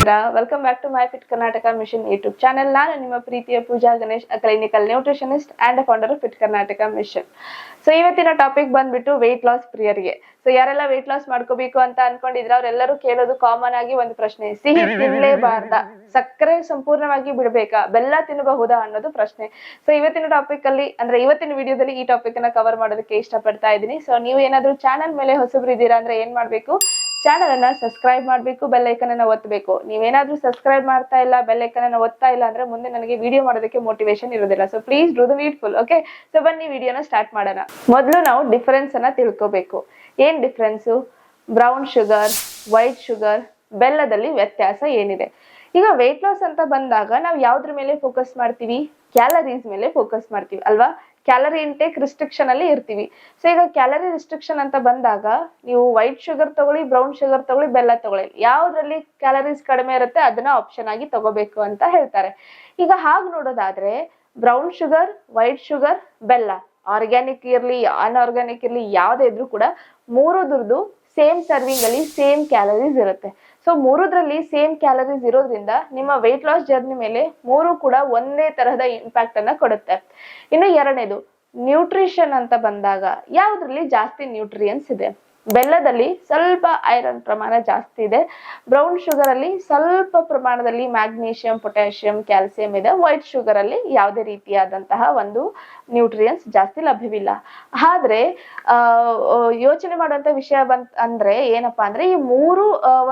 ಹೇಗಿದ್ದೀರಾ? Welcome back to my fit Karnataka mission YouTube channel. ನಾನು ನಿಮ್ಮ ಪ್ರೀತಿಯ Pooja Ganesh, clinical nutritionist and founder of fit Karnataka mission. So ಇವತ್ತಿನ topic ಬಂದ್ಬಿಟ್ಟು ವೆಯ್ಟ್ ಲಾಸ್ ಪ್ರಿಯರಿಗೆ. ಸೊ ಯಾರೆಲ್ಲ ವೆಯ್ಟ್ ಲಾಸ್ ಮಾಡ್ಕೋಬೇಕು ಅಂತ ಅನ್ಕೊಂಡಿದ್ರ ಅವರೆಲ್ಲರೂ ಕೇಳೋದು ಕಾಮನ್ ಆಗಿ ಒಂದು ಪ್ರಶ್ನೆ, ಸಿಹಿ ತಿನ್ಲೇಬಾರ್ದಾ, ಸಕ್ಕರೆ ಸಂಪೂರ್ಣವಾಗಿ ಬಿಡ್ಬೇಕಾ, ಬೆಲ್ಲ ತಿನ್ನಬಹುದಾ ಅನ್ನೋದು ಪ್ರಶ್ನೆ. ಸೊ ಇವತ್ತಿನ ಟಾಪಿಕ್ ಅಲ್ಲಿ ಅಂದ್ರೆ ಇವತ್ತಿನ ವಿಡಿಯೋದಲ್ಲಿ ಈ ಟಾಪಿಕ್ ಅನ್ನ ಕವರ್ ಮಾಡೋದಕ್ಕೆ ಇಷ್ಟಪಡ್ತಾ ಇದ್ದೀನಿ. ಸೊ ನೀವು ಏನಾದ್ರೂ ಚಾನಲ್ ಮೇಲೆ ಹೊಸಬ್ರು ಇದ್ದೀರಾ ಅಂದ್ರೆ ಏನ್ ಮಾಡ್ಬೇಕು, ಚಾನಲ್ ಅನ್ನ ಸಬ್ಸ್ಕ್ರೈಬ್ ಮಾಡ್ಬೇಕು, ಬೆಲ್ ಐಕನ್ ಅನ್ನ ಒತ್ತಬೇಕು. ನೀವೇನಾದ್ರೂ ಸಬ್ಸ್ಕ್ರೈಬ್ ಮಾಡ್ತಾ ಇಲ್ಲ, ಬೆಲ್ ಐಕನ್ ಅನ್ನ ಒತ್ತಾ ಇಲ್ಲ ಅಂದ್ರೆ ಮುಂದೆ ನನಗೆ ವಿಡಿಯೋ ಮಾಡೋದಕ್ಕೆ ಮೋಟಿವೇಶನ್ ಇರೋದಿಲ್ಲ. So please do the needful. Okay, so ಬನ್ನಿ ವಿಡಿಯೋನ ಸ್ಟಾರ್ಟ್ ಮಾಡೋಣ. ಮೊದಲು ನಾವು ಡಿಫರೆನ್ಸ್ ಅನ್ನ ತಿಳ್ಕೋಬೇಕು. ಏನ್ difference? Brown sugar, white sugar, ಬೆಲ್ಲದಲ್ಲಿ ವ್ಯತ್ಯಾಸ ಏನಿದೆ? ಈಗ ವೆಯ್ಟ್ ಲಾಸ್ ಅಂತ ಬಂದಾಗ ನಾವು ಯಾವ್ದ್ರ ಮೇಲೆ ಫೋಕಸ್ ಮಾಡ್ತೀವಿ? ಕ್ಯಾಲರೀಸ್ ಮೇಲೆ ಫೋಕಸ್ ಮಾಡ್ತೀವಿ ಅಲ್ವಾ? ಕ್ಯಾಲರಿ ಇಂಟೇಕ್ ರಿಸ್ಟ್ರಿಕ್ಷನ್ ಅಲ್ಲಿ ಇರ್ತೀವಿ. ಸೊ ಈಗ ಕ್ಯಾಲರಿ ರಿಸ್ಟ್ರಿಕ್ಷನ್ ಅಂತ ಬಂದಾಗ ನೀವು ವೈಟ್ ಶುಗರ್ ತಗೊಳ್ಳಿ, ಬ್ರೌನ್ ಶುಗರ್ ತಗೊಳ್ಳಿ, ಬೆಲ್ಲ ತಗೊಳ್ಳಿ, ಯಾವ್ದ್ರಲ್ಲಿ ಕ್ಯಾಲರೀಸ್ ಕಡಿಮೆ ಇರುತ್ತೆ ಅದನ್ನ ಆಪ್ಷನ್ ಆಗಿ ತಗೋಬೇಕು ಅಂತ ಹೇಳ್ತಾರೆ. ಈಗ ಹಾಗೆ ನೋಡೋದಾದ್ರೆ ಬ್ರೌನ್ ಶುಗರ್, ವೈಟ್ ಶುಗರ್, ಬೆಲ್ಲ, ಆರ್ಗ್ಯಾನಿಕ್ ಇರ್ಲಿ ಅನ್ಆರ್ಗ್ಯಾನಿಕ್ ಇರ್ಲಿ ಯಾವ್ದೇ ಇದ್ರೂ ಕೂಡ ಮೂರುದ್ರದ್ದು ಸೇಮ್ ಸರ್ವಿಂಗ್ ಅಲ್ಲಿ ಸೇಮ್ ಕ್ಯಾಲರೀಸ್ ಇರುತ್ತೆ. ಸೊ ಮೂರುದ್ರಲ್ಲಿ ಸೇಮ್ ಕ್ಯಾಲರೀಸ್ ಇರೋದ್ರಿಂದ ನಿಮ್ಮ ವೆಯ್ಟ್ ಲಾಸ್ ಜರ್ನಿ ಮೇಲೆ ಮೂರು ಕೂಡ ಒಂದೇ ತರಹದ ಇಂಪ್ಯಾಕ್ಟ್ ಅನ್ನ ಕೊಡುತ್ತೆ. ಇನ್ನು ಎರಡನೇದು ನ್ಯೂಟ್ರಿಷನ್ ಅಂತ ಬಂದಾಗ ಯಾವ್ದ್ರಲ್ಲಿ ಜಾಸ್ತಿ ನ್ಯೂಟ್ರಿಯನ್ಸ್ ಇದೆ? ಬೆಲ್ಲದಲ್ಲಿ ಸ್ವಲ್ಪ ಐರನ್ ಪ್ರಮಾಣ ಜಾಸ್ತಿ ಇದೆ, ಬ್ರೌನ್ ಶುಗರ್ ಅಲ್ಲಿ ಸ್ವಲ್ಪ ಪ್ರಮಾಣದಲ್ಲಿ ಮ್ಯಾಗ್ನೀಷಿಯಂ, ಪೊಟ್ಯಾಷಿಯಂ, ಕ್ಯಾಲ್ಸಿಯಂ ಇದೆ, ವೈಟ್ ಶುಗರ್ ಅಲ್ಲಿ ಯಾವುದೇ ರೀತಿಯಾದಂತಹ ಒಂದು ನ್ಯೂಟ್ರಿಯನ್ಸ್ ಜಾಸ್ತಿ ಲಭ್ಯವಿಲ್ಲ. ಆದ್ರೆ ಯೋಚನೆ ಮಾಡುವಂತ ವಿಷಯ ಅಂದ್ರೆ ಏನಪ್ಪಾ ಅಂದ್ರೆ ಈ ಮೂರು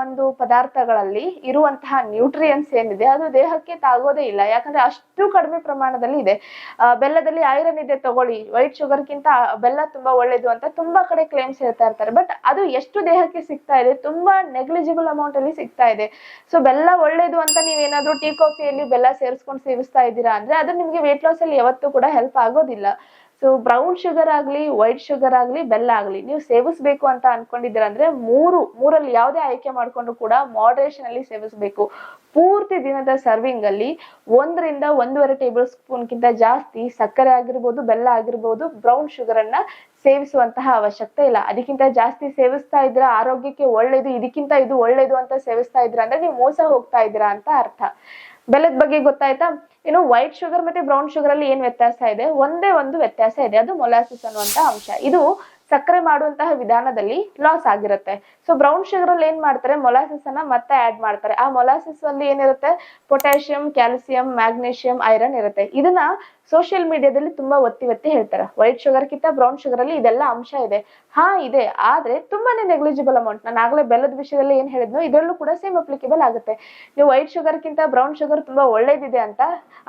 ಒಂದು ಪದಾರ್ಥಗಳಲ್ಲಿ ಇರುವಂತಹ ನ್ಯೂಟ್ರಿಯನ್ಸ್ ಏನಿದೆ ಅದು ದೇಹಕ್ಕೆ ತಾಗೋದೇ ಇಲ್ಲ. ಯಾಕಂದ್ರೆ ಅಷ್ಟು ಕಡಿಮೆ ಪ್ರಮಾಣದಲ್ಲಿ ಇದೆ. ಬೆಲ್ಲದಲ್ಲಿ ಐರನ್ ಇದೆ ತಗೊಳ್ಳಿ, ವೈಟ್ ಶುಗರ್ ಗಿಂತ ಬೆಲ್ಲ ತುಂಬಾ ಒಳ್ಳೇದು ಅಂತ ತುಂಬಾ ಕಡೆ ಕ್ಲೇಮ್ಸ್ ಹೇಳ್ತಾ ಇರ್ತಾರೆ. ಬಟ್ ಅದು ಎಷ್ಟು ದೇಹಕ್ಕೆ ಸಿಗ್ತಾ ಇದೆ? ತುಂಬಾ ನೆಗ್ಲಿಜಿಬಲ್ ಅಮೌಂಟ್ ಅಲ್ಲಿ ಸಿಗ್ತಾ ಇದೆ. ಸೊ ಬೆಲ್ಲ ಒಳ್ಳೇದು ಅಂತ ನೀವೇನಾದ್ರೂ ಟೀ ಕಾಫಿಯಲ್ಲಿ ಬೆಲ್ಲ ಸೇರಿಸ್ಕೊಂಡು ಸೇವಿಸ್ತಾ ಇದ್ದೀರಾ ಅಂದ್ರೆ ಅದು ನಿಮ್ಗೆ ವೇಟ್ ಲಾಸ್ ಅಲ್ಲಿ ಯಾವತ್ತೂ ಕೂಡ ಹೆಲ್ಪ್ ಆಗೋದಿಲ್ಲ. ಸೊ ಬ್ರೌನ್ ಶುಗರ್ ಆಗ್ಲಿ, ವೈಟ್ ಶುಗರ್ ಆಗ್ಲಿ, ಬೆಲ್ಲ ಆಗ್ಲಿ ನೀವು ಸೇವಿಸ್ಬೇಕು ಅಂತ ಅನ್ಕೊಂಡಿದ್ದೀರಾ ಅಂದ್ರೆ ಮೂರಲ್ಲಿ ಯಾವುದೇ ಆಯ್ಕೆ ಮಾಡ್ಕೊಂಡು ಕೂಡ ಮಾಡರೇಷನ್ ಅಲ್ಲಿ ಸೇವಿಸ್ಬೇಕು. ಪೂರ್ತಿ ದಿನದ ಸರ್ವಿಂಗ್ ಅಲ್ಲಿ 1 ರಿಂದ 1.5 ಟೇಬಲ್ ಸ್ಪೂನ್ ಗಿಂತ ಜಾಸ್ತಿ ಸಕ್ಕರೆ ಆಗಿರ್ಬೋದು, ಬೆಲ್ಲ ಆಗಿರ್ಬೋದು, ಬ್ರೌನ್ ಶುಗರ್ ಅನ್ನ ಸೇವಿಸುವಂತಹ ಅವಶ್ಯಕತೆ ಇಲ್ಲ. ಅದಕ್ಕಿಂತ ಜಾಸ್ತಿ ಸೇವಿಸ್ತಾ ಇದ್ರ ಆರೋಗ್ಯಕ್ಕೆ ಒಳ್ಳೇದು, ಇದಕ್ಕಿಂತ ಇದು ಒಳ್ಳೇದು ಅಂತ ಸೇವಿಸ್ತಾ ಇದ್ರ ಅಂದ್ರೆ ನೀವು ಮೋಸ ಹೋಗ್ತಾ ಇದ್ದೀರಾ ಅಂತ ಅರ್ಥ. ಬೆಲ್ಲದ ಬಗ್ಗೆ ಗೊತ್ತಾಯ್ತಾ? ಇನ್ನು ವೈಟ್ ಶುಗರ್ ಮತ್ತೆ ಬ್ರೌನ್ ಶುಗರ್ ಅಲ್ಲಿ ಏನ್ ವ್ಯತ್ಯಾಸ ಇದೆ? ಒಂದೇ ಒಂದು ವ್ಯತ್ಯಾಸ ಇದೆ, ಅದು ಮೊಲಾಸಿಸ್ ಅನ್ನುವಂತ ಅಂಶ. ಇದು ಸಕ್ಕರೆ ಮಾಡುವಂತಹ ವಿಧಾನದಲ್ಲಿ ಲಾಸ್ ಆಗಿರುತ್ತೆ. ಸೊ ಬ್ರೌನ್ ಶುಗರ್ ಅಲ್ಲಿ ಏನ್ ಮಾಡ್ತಾರೆ, ಮೊಲಾಸಿಸ್ ಅನ್ನ ಮತ್ತೆ ಆಡ್ ಮಾಡ್ತಾರೆ. ಆ ಮೊಲಾಸಿಸ್ ಅಲ್ಲಿ ಏನಿರುತ್ತೆ? ಪೊಟ್ಯಾಷಿಯಂ, ಕ್ಯಾಲ್ಸಿಯಂ, ಮ್ಯಾಗ್ನೀಷಿಯಂ, ಐರನ್ ಇರುತ್ತೆ. ಇದನ್ನ ಸೋಷಿಯಲ್ ಮೀಡಿಯಾದಲ್ಲಿ ತುಂಬಾ ಒತ್ತಿ ಹೇಳ್ತಾರೆ. ವೈಟ್ ಶುಗರ್ ಕಿಂತ ಬ್ರೌನ್ ಶುಗರ್ ಅಲ್ಲಿ ಇದೆಲ್ಲ ಅಂಶ ಇದೆ. ಹಾ ಇದೆ, ಆದ್ರೆ ತುಂಬಾನೇ ನೆಗ್ಲಿಜಿಬಲ್ ಅಮೌಂಟ್. ನಾನು ಆಗ್ಲೇ ಬೆಲ್ಲದ ವಿಷಯದಲ್ಲಿ ಏನ್ ಹೇಳಿದ್ನೋ ಇದರಲ್ಲೂ ಕೂಡ ಸೇಮ್ ಅಪ್ಲಿಕೇಬಲ್ ಆಗುತ್ತೆ. ನೀವು ವೈಟ್ ಶುಗರ್ ಕಿಂತ ಬ್ರೌನ್ ಶುಗರ್ ತುಂಬಾ ಒಳ್ಳೇದಿದೆ ಅಂತ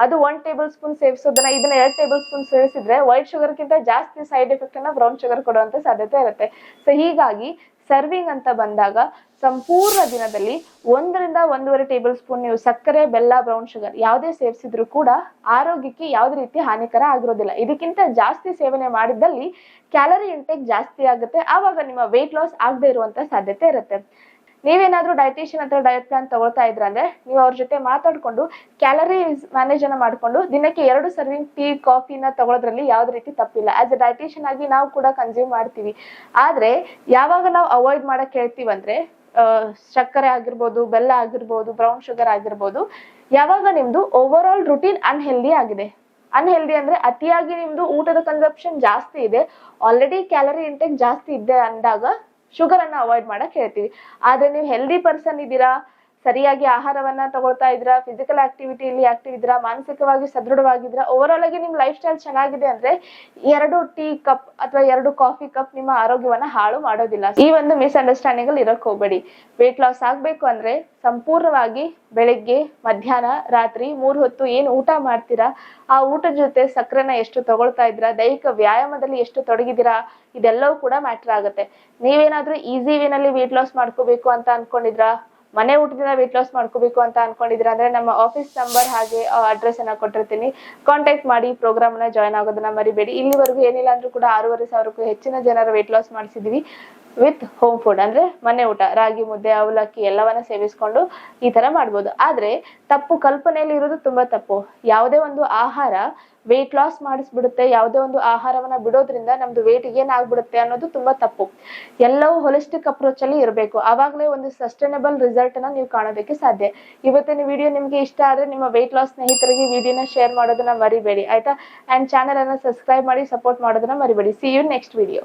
ಅದು 1 ಟೇಬಲ್ ಸ್ಪೂನ್ ಸೇವಿಸೋದನ್ನ ಇದನ್ನ 2 ಟೇಬಲ್ ಸ್ಪೂನ್ ಸೇವಿಸಿದ್ರೆ ವೈಟ್ ಶುಗರ್ ಕಿಂತ ಜಾಸ್ತಿ ಸೈಡ್ ಎಫೆಕ್ಟ್ ಅನ್ನ ಬ್ರೌನ್ ಶುಗರ್ ಕೊಡುವಂತ ಸಾಧ್ಯತೆ ಇರುತ್ತೆ. ಸೊ ಹೀಗಾಗಿ ಸರ್ವಿಂಗ್ ಅಂತ ಬಂದಾಗ ಸಂಪೂರ್ಣ ದಿನದಲ್ಲಿ 1 ರಿಂದ 1.5 ಟೇಬಲ್ ಸ್ಪೂನ್ ನೀವು ಸಕ್ಕರೆ, ಬೆಲ್ಲ, ಬ್ರೌನ್ ಶುಗರ್ ಯಾವುದೇ ಸೇವಿಸಿದ್ರು ಕೂಡ ಆರೋಗ್ಯಕ್ಕೆ ಯಾವುದೇ ರೀತಿ ಹಾನಿಕರ ಆಗಿರೋದಿಲ್ಲ. ಇದಕ್ಕಿಂತ ಜಾಸ್ತಿ ಸೇವನೆ ಮಾಡಿದ್ದಲ್ಲಿ ಕ್ಯಾಲರಿ ಇಂಟೇಕ್ ಜಾಸ್ತಿ ಆಗುತ್ತೆ. ಆವಾಗ ನಿಮ್ಮ ವೆಯ್ಟ್ ಲಾಸ್ ಆಗದೆ ಇರುವಂತ ಸಾಧ್ಯತೆ ಇರುತ್ತೆ. ನೀವೇನಾದ್ರೂ ಡಯಟಿಷಿಯನ್ ಹತ್ರ ಡಯಟ್ ಪ್ಲಾನ್ ತಗೊಳ್ತಾ ಇದ್ರ ಅಂದ್ರೆ ನೀವು ಅವ್ರ ಜೊತೆ ಮಾತಾಡ್ಕೊಂಡು ಕ್ಯಾಲರಿ ಮ್ಯಾನೇಜ್ ಅನ್ನ ಮಾಡ್ಕೊಂಡು ದಿನಕ್ಕೆ 2 ಸರ್ವಿಂಗ್ ಟೀ, ಕಾಫಿನ ತಗೊಳ್ಳೋದ್ರಲ್ಲಿ ಯಾವ್ದು ರೀತಿ ತಪ್ಪಿಲ್ಲ. ಆಸ್ ಎ ಡಯಟಿಷಿಯನ್ ಆಗಿ ನಾವು ಕೂಡ ಕನ್ಸ್ಯೂಮ್ ಮಾಡ್ತೀವಿ. ಆದ್ರೆ ಯಾವಾಗ ನಾವು ಅವಾಯ್ಡ್ ಮಾಡಕ್ ಹೇಳ್ತೀವಂದ್ರೆ ಸಕ್ಕರೆ ಆಗಿರ್ಬೋದು, ಬೆಲ್ಲ ಆಗಿರ್ಬೋದು, ಬ್ರೌನ್ ಶುಗರ್ ಆಗಿರ್ಬೋದು, ಯಾವಾಗ ನಿಮ್ದು ಓವರ್ ಆಲ್ ರುಟೀನ್ ಅನ್ಹೆಲ್ದಿ ಆಗಿದೆ. ಅನ್ಹೆಲ್ದಿ ಅಂದ್ರೆ ಅತಿಯಾಗಿ ನಿಮ್ದು ಊಟದ ಕನ್ಸಂಪ್ಷನ್ ಜಾಸ್ತಿ ಇದೆ, ಆಲ್ರೆಡಿ ಕ್ಯಾಲರಿ ಇಂಟೇಕ್ ಜಾಸ್ತಿ ಇದೆ ಅಂದಾಗ ಶುಗರ್ ಅನ್ನ ಅವಾಯ್ಡ್ ಮಾಡಕ್ ಹೇಳ್ತೀವಿ. ಆದ್ರೆ ನೀವು ಹೆಲ್ದಿ ಪರ್ಸನ್ ಇದ್ದೀರಾ, ಸರಿಯಾಗಿ ಆಹಾರವನ್ನ ತಗೊಳ್ತಾ ಇದ್ದೀರಾ, ಫಿಸಿಕಲ್ ಆಕ್ಟಿವಿಟಿಯಲ್ಲಿ ಆಕ್ಟಿವ್ ಇದ್ದೀರಾ, ಮಾನಸಿಕವಾಗಿ ಸದೃಢವಾಗಿದ್ದೀರಾ, ಓವರ್ ಆಲ್ ಆಗಿ ನಿಮ್ ಲೈಫ್ ಸ್ಟೈಲ್ ಚೆನ್ನಾಗಿದೆ ಅಂದ್ರೆ 2 ಟೀ ಕಪ್ ಅಥವಾ 2 ಕಾಫಿ ಕಪ್ ನಿಮ್ಮ ಆರೋಗ್ಯವನ್ನ ಹಾಳು ಮಾಡೋದಿಲ್ಲ. ಈ ಒಂದು ಮಿಸ್ಅಂಡರ್ಸ್ಟ್ಯಾಂಡಿಂಗ್ ಅಲ್ಲಿ ಇರಕ್ ಹೋಗ್ಬೇಡಿ. ವೇಟ್ ಲಾಸ್ ಆಗ್ಬೇಕು ಅಂದ್ರೆ ಸಂಪೂರ್ಣವಾಗಿ ಬೆಳಿಗ್ಗೆ, ಮಧ್ಯಾಹ್ನ, ರಾತ್ರಿ 3 ಹೊತ್ತು ಏನ್ ಊಟ ಮಾಡ್ತೀರಾ, ಆ ಊಟದ ಜೊತೆ ಸಕ್ಕರೆನ ಎಷ್ಟು ತಗೊಳ್ತಾ ಇದ್ದೀರಾ, ದೈಹಿಕ ವ್ಯಾಯಾಮದಲ್ಲಿ ಎಷ್ಟು ತೊಡಗಿದ್ದೀರಾ, ಇದೆಲ್ಲವೂ ಕೂಡ ಮ್ಯಾಟರ್ ಆಗುತ್ತೆ. ನೀವೇನಾದ್ರೂ ಈಸಿ ವೇನಲ್ಲಿ ವೇಟ್ ಲಾಸ್ ಮಾಡ್ಕೋಬೇಕು ಅಂತ ಅನ್ಕೊಂಡಿದ್ರಾ, ಮನೆ ಊಟದಿಂದ ವೇಟ್ ಲಾಸ್ ಮಾಡ್ಕೋಬೇಕು ಅಂತ ಅನ್ಕೊಂಡಿದ್ರ ಅಂದ್ರೆ ನಮ್ಮ ಆಫೀಸ್ ನಂಬರ್ ಹಾಗೆ ಅಡ್ರೆಸ್ ಅನ್ನ ಕೊಟ್ಟಿರ್ತೀನಿ, ಕಾಂಟ್ಯಾಕ್ಟ್ ಮಾಡಿ ಪ್ರೋಗ್ರಾಮ್ ನ ಜಾಯ್ನ್ ಆಗೋದನ್ನ ಮರಿಬೇಡಿ. ಇಲ್ಲಿವರೆಗೂ ಏನಿಲ್ಲ ಅಂದ್ರೂ ಕೂಡ 6,500ಕ್ಕೂ ಹೆಚ್ಚಿನ ಜನರ ವೇಟ್ ಲಾಸ್ ಮಾಡಿಸಿದೀವಿ. ವಿತ್ ಹೋಮ್ ಫುಡ್ ಅಂದ್ರೆ ಮನೆ ಊಟ, ರಾಗಿ ಮುದ್ದೆ, ಅವಲಕ್ಕಿ ಎಲ್ಲವನ್ನ ಸೇವಿಸ್ಕೊಂಡು ಈ ತರ ಮಾಡ್ಬೋದು. ಆದ್ರೆ ತಪ್ಪು ಕಲ್ಪನೆಯಲ್ಲಿ ಇರೋದು ತುಂಬಾ ತಪ್ಪು. ಯಾವುದೇ ಒಂದು ಆಹಾರ ವೆಯ್ಟ್ ಲಾಸ್ ಮಾಡಿಸ್ಬಿಡುತ್ತೆ, ಯಾವುದೇ ಒಂದು ಆಹಾರವನ್ನ ಬಿಡೋದ್ರಿಂದ ನಮ್ದು ವೆಯ್ಟ್ ಗೇನ್ ಆಗ್ಬಿಡುತ್ತೆ ಅನ್ನೋದು ತುಂಬಾ ತಪ್ಪು. ಎಲ್ಲವೂ ಹೊಲಿಸ್ಟಿಕ್ ಅಪ್ರೋಚ್ ಅಲ್ಲಿ ಇರಬೇಕು, ಆವಾಗಲೇ ಒಂದು ಸಸ್ಟೈನಬಲ್ ರಿಸಲ್ಟ್ ಅನ್ನ ನೀವು ಕಾಣೋದಕ್ಕೆ ಸಾಧ್ಯ. ಇವತ್ತಿನ ವಿಡಿಯೋ ನಿಮ್ಗೆ ಇಷ್ಟ ಆದ್ರೆ ನಿಮ್ಮ ವೆಯ್ಟ್ ಲಾಸ್ ಸ್ನೇಹಿತರಿಗೆ ವಿಡಿಯೋನ ಶೇರ್ ಮಾಡೋದನ್ನ ಮರಿಬೇಡಿ ಆಯ್ತಾ. ಅಂಡ್ ಚಾನೆಲ್ ಅನ್ನ ಸಬ್ಸ್ಕ್ರೈಬ್ ಮಾಡಿ ಸಪೋರ್ಟ್ ಮಾಡೋದನ್ನ ಮರಿಬೇಡಿ. See you next video.